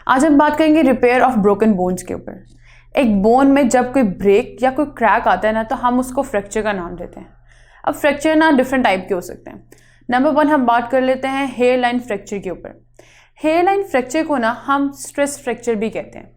आज हम बात करेंगे रिपेयर ऑफ ब्रोकन बोन्स के ऊपर। एक बोन में जब कोई ब्रेक या कोई क्रैक आता है ना, तो हम उसको फ्रैक्चर का नाम देते हैं। अब फ्रैक्चर ना डिफरेंट टाइप के हो सकते हैं। नंबर 1 हम बात कर लेते हैं हेयर लाइन फ्रैक्चर के ऊपर। हेयर लाइन फ्रैक्चर को ना हम स्ट्रेस फ्रैक्चर भी कहते हैं।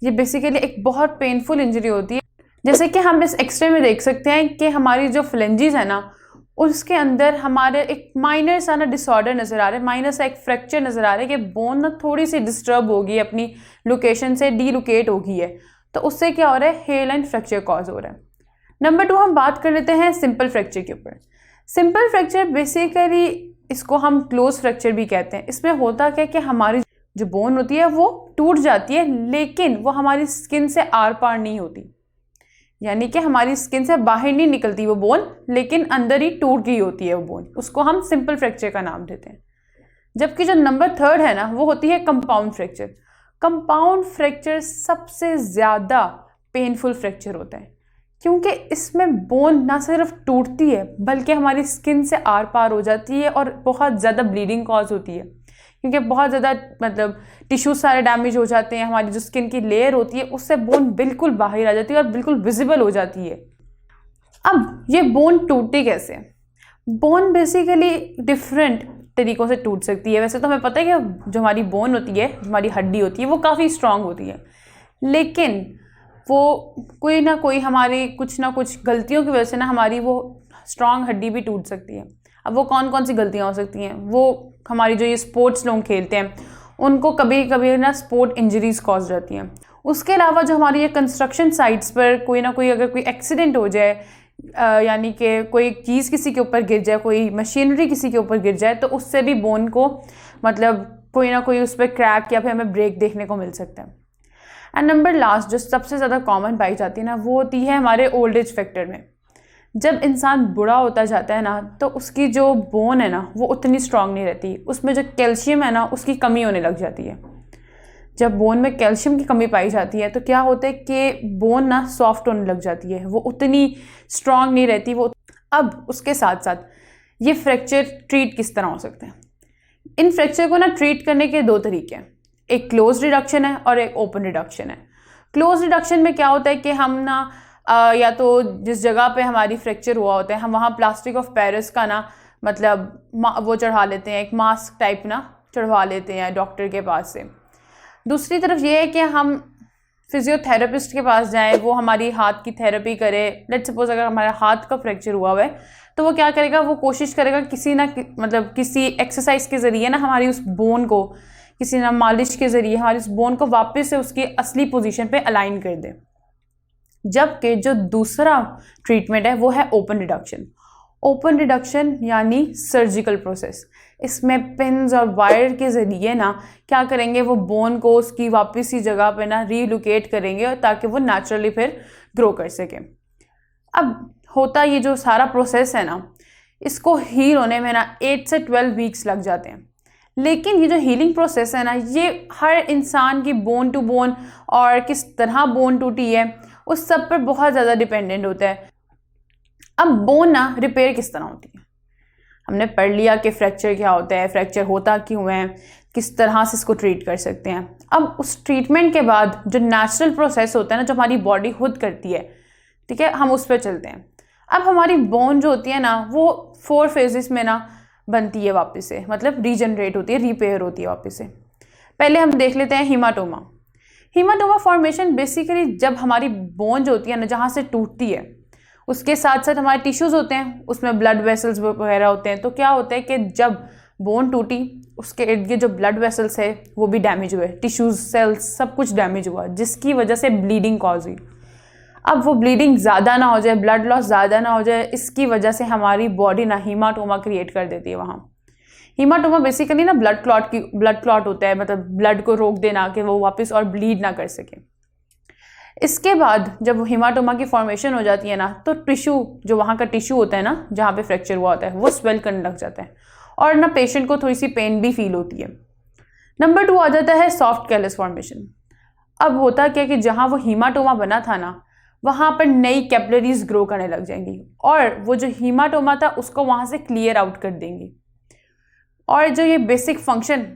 ये बेसिकली एक बहुत पेनफुल इंजरी होती है। जैसे कि हम इस एक्सरे में देख सकते हैं कि हमारी जो फ्लेंजिस है ना, उसके अंदर हमारे एक माइनर सा ना डिसऑर्डर नज़र आ रहा है, माइनर सा एक फ्रैक्चर नज़र आ रहा है कि बोन ना थोड़ी सी डिस्टर्ब होगी, अपनी लोकेशन से डीलोकेट हो गई है। तो उससे क्या हो रहा है, हेयर लाइन फ्रैक्चर कॉज हो रहा है। नंबर 2 हम बात कर लेते हैं सिंपल फ्रैक्चर के ऊपर। सिंपल फ्रैक्चर बेसिकली इसको हम क्लोज फ्रैक्चर भी कहते हैं। इसमें होता क्या है कि हमारी जो बोन होती है वो टूट जाती है, लेकिन वो हमारी स्किन से आर पार नहीं होती, यानी कि हमारी स्किन से बाहर नहीं निकलती वो बोन, लेकिन अंदर ही टूट गई होती है वो बोन। उसको हम सिंपल फ्रैक्चर का नाम देते हैं। जबकि जो नंबर 3 है ना, वो होती है कंपाउंड फ्रैक्चर। कंपाउंड फ्रैक्चर सबसे ज़्यादा पेनफुल फ्रैक्चर होता है, क्योंकि इसमें बोन ना सिर्फ टूटती है बल्कि हमारी स्किन से आर पार हो जाती है और बहुत ज़्यादा ब्लीडिंग कॉज होती है, क्योंकि बहुत ज़्यादा टिश्यूज सारे डैमेज हो जाते हैं। हमारी जो स्किन की लेयर होती है उससे बोन बिल्कुल बाहर आ जाती है और बिल्कुल विजिबल हो जाती है। अब ये बोन टूटती कैसे? बोन बेसिकली डिफरेंट तरीक़ों से टूट सकती है। वैसे तो हमें पता है कि जो हमारी बोन होती है, हमारी हड्डी होती है, वो काफ़ी स्ट्रांग होती है, लेकिन वो कोई ना कोई हमारी कुछ ना कुछ गलतियों की वजह से ना हमारी वो स्ट्रांग हड्डी भी टूट सकती है। अब वो कौन कौन सी गलतियाँ हो सकती हैं? वो हमारी जो ये स्पोर्ट्स लोग खेलते हैं उनको कभी कभी ना स्पोर्ट इंजरीज कॉज जाती हैं। उसके अलावा जो हमारी ये कंस्ट्रक्शन साइट्स पर कोई ना कोई अगर कोई एक्सीडेंट हो जाए, यानी कि कोई चीज़ किसी के ऊपर गिर जाए, कोई मशीनरी किसी के ऊपर गिर जाए, तो उससे भी बोन को कोई ना कोई उस पर क्रैक या फिर हमें ब्रेक देखने को मिल सकता है। एंड नंबर लास्ट जो सबसे ज़्यादा कॉमन पाई जाती है ना, वो होती है हमारे ओल्ड एज फैक्टर में। जब इंसान बूढ़ा होता जाता है ना, तो उसकी जो बोन है ना वो उतनी स्ट्रांग नहीं रहती। उसमें जो कैल्शियम है ना उसकी कमी होने लग जाती है। जब बोन में कैल्शियम की कमी पाई जाती है तो क्या होता है कि बोन ना सॉफ्ट होने लग जाती है, वो उतनी स्ट्रांग नहीं रहती वो। अब उसके साथ साथ ये फ्रैक्चर ट्रीट किस तरह हो सकते हैं? इन फ्रैक्चर को ना ट्रीट करने के 2 तरीके हैं। एक क्लोज रिडक्शन है और एक ओपन रिडक्शन है। क्लोज रिडक्शन में क्या होता है कि हम ना या तो जिस जगह पे हमारी फ्रैक्चर हुआ होता है, हम वहाँ प्लास्टर ऑफ पेरिस का ना वो चढ़ा लेते हैं, एक मास्क टाइप ना चढ़वा लेते हैं डॉक्टर के पास से। दूसरी तरफ ये है कि हम फिजियोथेरेपिस्ट के पास जाएं, वो हमारी हाथ की थेरेपी करे। लेट्स सपोज अगर हमारे हाथ का फ्रैक्चर हुआ है तो वो क्या करेगा, वो कोशिश करेगा किसी एक्सरसाइज के ज़रिए ना हमारी उस बोन को, किसी ना मालिश के ज़रिए हमारी उस बोन को वापस से उसकी असली पोजीशन पे अलाइन कर दे। जबकि जो दूसरा ट्रीटमेंट है वो है ओपन रिडक्शन। ओपन रिडक्शन यानी सर्जिकल प्रोसेस। इसमें पिन्स और वायर के ज़रिए ना क्या करेंगे, वो बोन को उसकी वापस ही जगह पे ना रीलोकेट करेंगे, और ताकि वो नेचुरली फिर ग्रो कर सके। अब होता ये जो सारा प्रोसेस है ना, इसको हील होने में ना 8 से 12 वीक्स लग जाते हैं। लेकिन ये जो हीलिंग प्रोसेस है ना, ये हर इंसान की बोन टू बोन और किस तरह बोन टूटी है उस सब पर बहुत ज़्यादा डिपेंडेंट होता है। अब बोन ना रिपेयर किस तरह होती है? हमने पढ़ लिया कि फ्रैक्चर क्या होता है, फ्रैक्चर होता क्यों है, किस तरह से इसको ट्रीट कर सकते हैं। अब उस ट्रीटमेंट के बाद जो नेचुरल प्रोसेस होता है ना, जो हमारी बॉडी खुद करती है, ठीक है, हम उस पर चलते हैं। अब हमारी बोन जो होती है ना, वो 4 फेजेस में ना बनती है वापस से, रीजनरेट होती है, रिपेयर होती है वापस से। पहले हम देख लेते हैं हीमाटोमा। हीमाटोमा फॉर्मेशन बेसिकली जब हमारी बोन जो होती है ना, जहाँ से टूटती है, उसके साथ साथ हमारे टिश्यूज़ होते हैं, उसमें ब्लड वेसल्स वगैरह होते हैं। तो क्या होता है कि जब बोन टूटी, उसके इर्द गिर्द जो ब्लड वेसल्स है वो भी डैमेज हुए, टिश्यूज़, सेल्स सब कुछ डैमेज हुआ, जिसकी वजह से ब्लीडिंग कॉज हुई। अब वो ब्लीडिंग ज़्यादा ना हो जाए, ब्लड लॉस ज़्यादा ना हो जाए, इसकी वजह से हमारी बॉडी ना हीमाटोमा क्रिएट कर देती है वहाँ। हीमाटोमा बेसिकली ना ब्लड क्लॉट होता है, ब्लड को रोक देना कि वो वापस और ब्लीड ना कर सके। इसके बाद जब हीमाटोमा की फॉर्मेशन हो जाती है ना, तो टिश्यू, जो वहाँ का टिश्यू होता है ना जहाँ पे फ्रैक्चर हुआ होता है, वो स्वेल करने लग जाता है और ना पेशेंट को थोड़ी सी पेन भी फील होती है। नंबर 2 आ जाता है सॉफ्ट कैलस फॉर्मेशन। अब होता क्या कि जहाँ वो हीमाटोमा बना था ना, वहाँ पर नई कैपिलरीज ग्रो करने लग जाएंगी और वो जो हीमाटोमा था उसको वहाँ से क्लियर आउट कर देंगी। और जो ये बेसिक फंक्शन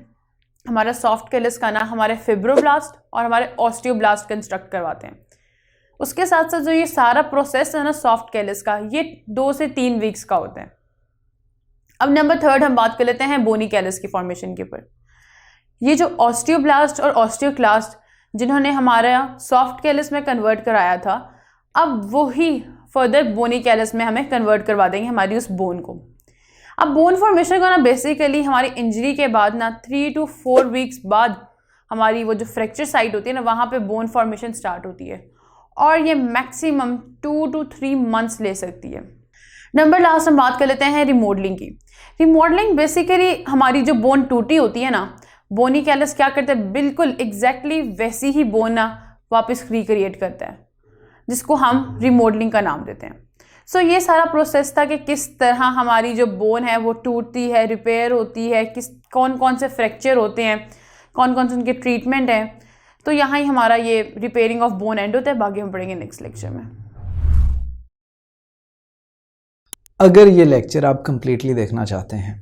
हमारा सॉफ्ट कैलस का ना हमारे फिब्रोब्लास्ट और हमारे ऑस्टियोब्लास्ट कंस्ट्रक्ट करवाते हैं। उसके साथ साथ जो ये सारा प्रोसेस है ना सॉफ्ट कैलस का, ये 2 से 3 वीक्स का होता है। अब नंबर 3 हम बात कर लेते हैं बोनी कैलस की फॉर्मेशन के ऊपर। ये जो ऑस्टियोब्लास्ट और ऑस्टियोक्लास्ट जिन्होंने हमारा सॉफ्ट कैलस में कन्वर्ट कराया था, अब वही फर्दर बोनी कैलस में हमें कन्वर्ट करवा देंगे हमारी उस बोन को। अब बोन फॉर्मेशन को ना बेसिकली हमारी इंजरी के बाद ना 3 to 4 वीक्स बाद हमारी वो जो फ्रैक्चर साइट होती है ना, वहाँ पे बोन फॉर्मेशन स्टार्ट होती है और ये मैक्सिमम 2 to 3 मंथ्स ले सकती है। नंबर लास्ट हम बात कर लेते हैं रिमॉडलिंग की। रिमॉडलिंग बेसिकली हमारी जो बोन टूटी होती है ना, बोनी कैलस क्या करता है, बिल्कुल एग्जैक्टली वैसी ही बोन ना वापस रिक्रिएट करता है, जिसको हम रिमॉडलिंग का नाम देते हैं। सो ये सारा प्रोसेस था कि किस तरह हमारी जो बोन है वो टूटती है, रिपेयर होती है, कौन कौन से फ्रैक्चर होते हैं, कौन कौन से उनके ट्रीटमेंट हैं। तो यहाँ ही हमारा ये रिपेयरिंग ऑफ बोन एंड होता है। बाकी हम पढ़ेंगे नेक्स्ट लेक्चर में। अगर ये लेक्चर आप कंप्लीटली देखना चाहते हैं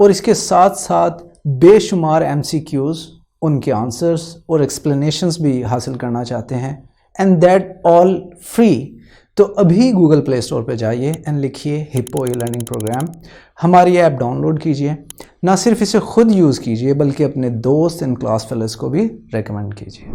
और इसके साथ साथ बेशुमार MCQs, उनके आंसर्स और एक्सप्लेनेशंस भी हासिल करना चाहते हैं, एंड दैट ऑल फ्री, तो अभी गूगल प्ले स्टोर पे जाइए एंड लिखिए हिप्पो ई-लर्निंग प्रोग्राम। हमारी ऐप डाउनलोड कीजिए, ना सिर्फ इसे खुद यूज़ कीजिए बल्कि अपने दोस्त एंड क्लास फेलोज़ को भी रेकमेंड कीजिए।